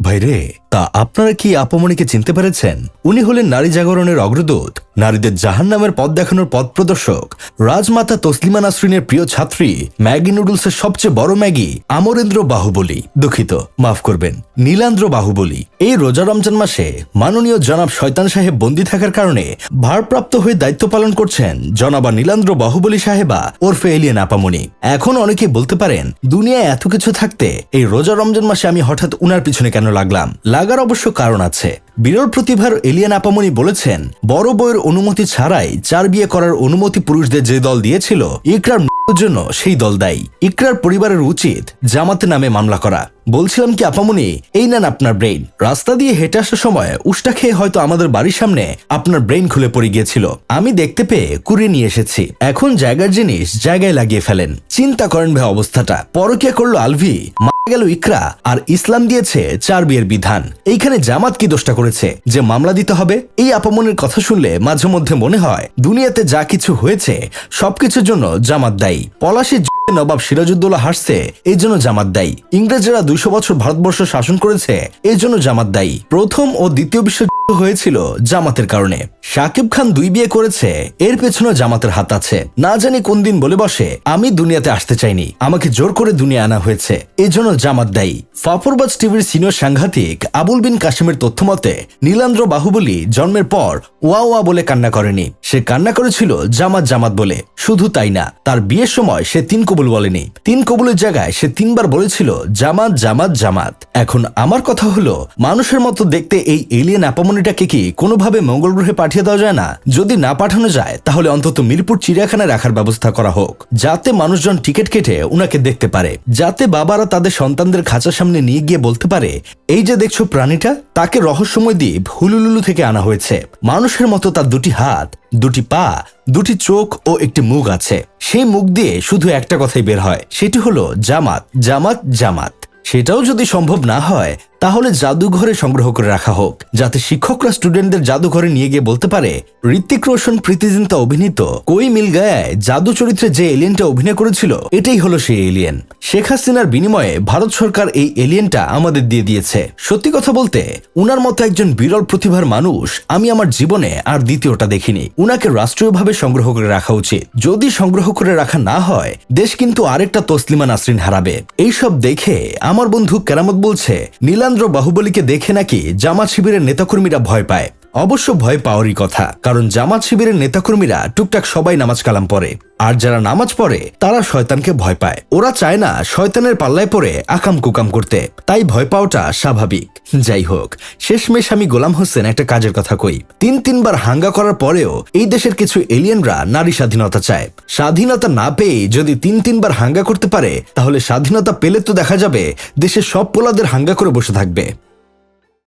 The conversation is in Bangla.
ভাইরে, তা আপনারা কি আপামনিকে চিনতে পেরেছেন? উনি হলেন নারী জাগরণের অগ্রদূত, নারীদের জাহান্নামের পথ দেখানোর পথ প্রদর্শক, রাজমাতা তসলিমা নাসরিনের প্রিয় ছাত্রী, ম্যাগি নুডলসের সবচেয়ে বড় ম্যাগি আমরেন্দ্র বাহুবলী, দুঃখিত মাফ করবেন, নীলান্দ্র বাহুবলী। এই রোজা রমজান মাসে মাননীয় জনাব শয়তান সাহেব বন্দী থাকার কারণে ভারপ্রাপ্ত হয়ে দায়িত্ব পালন করছেন জনাবা নীলান্দ্র বাহুবলী সাহেবা ওরফে এলিয়েন আপামনি। এখন অনেকে বলতে পারেন, দুনিয়ায় এত কিছু থাকতে এই রোজা রমজান মাসে আমি হঠাৎ উনার পিছনে কেন লাগলাম? লাগার অবশ্য কারণ আছে। বিরল প্রতিভার এলিয়েন আপামনি বলেছেন, বড় বউয়ের অনুমতি ছাড়াই 4 বিয়ে করার অনুমতি পুরুষদের যে দল দিয়েছিল, ইকরার মৃত্যুর জন্য সেই দল দায়ী। ইকরার পরিবারের উচিত জামাতে নামে মামলা করা। বলছিলাম কি আপামনি, এই নেন আপনার ব্রেইন। রাস্তা দিয়ে হেঁটে আসার সময় উষ্টা খেয়ে হয়তো আমাদের বাড়ির সামনে আপনার ব্রেইন খুলে পড়ে গিয়েছিল, আমি দেখতে পেয়ে কুড়িয়ে নিয়ে এসেছি। এখন জায়গার জিনিস জায়গায় লাগিয়ে ফেলেন। চিন্তা করেন ভাই অবস্থাটা। পরকিয়া করলো আলভি, মারা গেল ইকরা, আর ইসলাম দিয়েছে 4 বিয়ের বিধান। এইখানে জামাত কি দোষটা করেছে যে মামলা দিতে হবে? এই আপামনির কথা শুনলে মাঝে মধ্যে মনে হয় দুনিয়াতে যা কিছু হয়েছে সবকিছুর জন্য জামাত দায়ী। পলাশী নবাব সিরাজউদ্দৌলা হাসছে, এই জন্য জামাত দায়ী। ইংরেজরা 200 বছর ভারতবর্ষ শাসন করেছে, এই জন্য জামাত দায়ী। প্রথম ও দ্বিতীয় বিশ্বযুদ্ধ হয়েছিল জামাতের কারণে। শাকিব খান 2 বিয়ে করেছে, এর পেছনে জামাতের হাত আছে। না জানি কোন দিন বলে বসে, আমি দুনিয়াতে আসতে চাইনি, আমাকে জোর করে দুনিয়া আনা হয়েছে, এই জন্য জামাত দায়ী। ফাফরবাজ টিভির সিনিয়র সাংঘাতিক আবুল বিন কাশিমের তথ্য মতে, নীলান্দ্র বাহুবলী জন্মের পর ওয়া ওয়া বলে কান্না করেনি, সে কান্না করেছিল জামাত জামাত বলে। শুধু তাই না, তার বিয়ের সময় সে 3 কবুল বলেনি, 3 কবুলের জায়গায় সে 3 বার বলেছিল জামাত জামাত জামাত। এখন আমার কথা হলো, মানুষের মতো দেখতে এই এলিয়েন আপামনিটাকে কি কোনোভাবে মঙ্গল গ্রহে পাঠিয়ে দেওয়া যায় না? যদি না পাঠানো যায়, তাহলে অন্তত মিরপুর চিড়িয়াখানায় রাখার ব্যবস্থা করা হোক, যাতে মানুষজন টিকিট কেটে উনাকে দেখতে পারে, যাতে বাবারা তাদের সন্তানদের খাঁচার সামনে নিয়ে গিয়ে বলতে পারে, এই যে দেখছো প্রাণীটা, তাকে রহস্যময় দ্বীপ হুলুলুলু থেকে আনা হয়েছে। মানুষের মতো তার 2টি হাত, 2টি পা, 2টি চোখ ও একটি মুখ আছে। সেই মুখ দিয়ে শুধু একটা কথাই বের হয়, সেটি হলো জামাত জামাত জামাত। সেটাও যদি সম্ভব না হয়, তাহলে জাদুঘরে সংগ্রহ করে রাখা হোক, যাতে শিক্ষকরা স্টুডেন্টদের জাদুঘরে নিয়ে গিয়ে বলতে পারে, ঋত্বিক রোশন প্রীতি জিন্তা অভিনীত কোই মিল গায়ায় জাদু চরিত্রে যে এলিয়েনটা অভিনয় করেছিল, এটাই হলো সেই এলিয়েন। শেখ হাসিনার বিনিময়ে ভারত সরকার এই এলিয়েনটা আমাদের দিয়ে দিয়েছে। সত্যি কথা বলতে, উনার মতো একজন বিরল প্রতিভার মানুষ আমি আমার জীবনে আর দ্বিতীয়টা দেখিনি। উনাকে রাষ্ট্রীয়ভাবে সংগ্রহ করে রাখা উচিত। যদি সংগ্রহ করে রাখা না হয়, দেশ কিন্তু আরেকটা তসলিমা নাসরিন হারাবে। এইসব দেখে আমার বন্ধু কেরামত বলছে, নীলান্দ্র বাহুবলীকে দেখে নাকি জামাত শিবিরের নেতাকর্মীরা ভয় পায়। অবশ্য ভয় পাওয়ারই কথা, কারণ জামাত শিবিরের নেতাকর্মীরা টুকটাক সবাই নামাজ কালাম পড়ে, আর যারা নামাজ পড়ে তারা শয়তানকে ভয় পায়। ওরা চায় না শয়তানের পাল্লায় পড়ে আকাম কুকাম করতে, তাই ভয় পাওয়াটা স্বাভাবিক। যাই হোক, শেষমেশ আমি গোলাম হোসেন একটা কাজের কথা কই। 3বার হাঙ্গা করার পরেও এই দেশের কিছু এলিয়েনরা নারী স্বাধীনতা চায়। স্বাধীনতা না পেয়ে যদি 3বার হাঙ্গা করতে পারে, তাহলে স্বাধীনতা পেলে তো দেখা যাবে দেশের সব পোলাদের হাঙ্গা করে বসে থাকবে।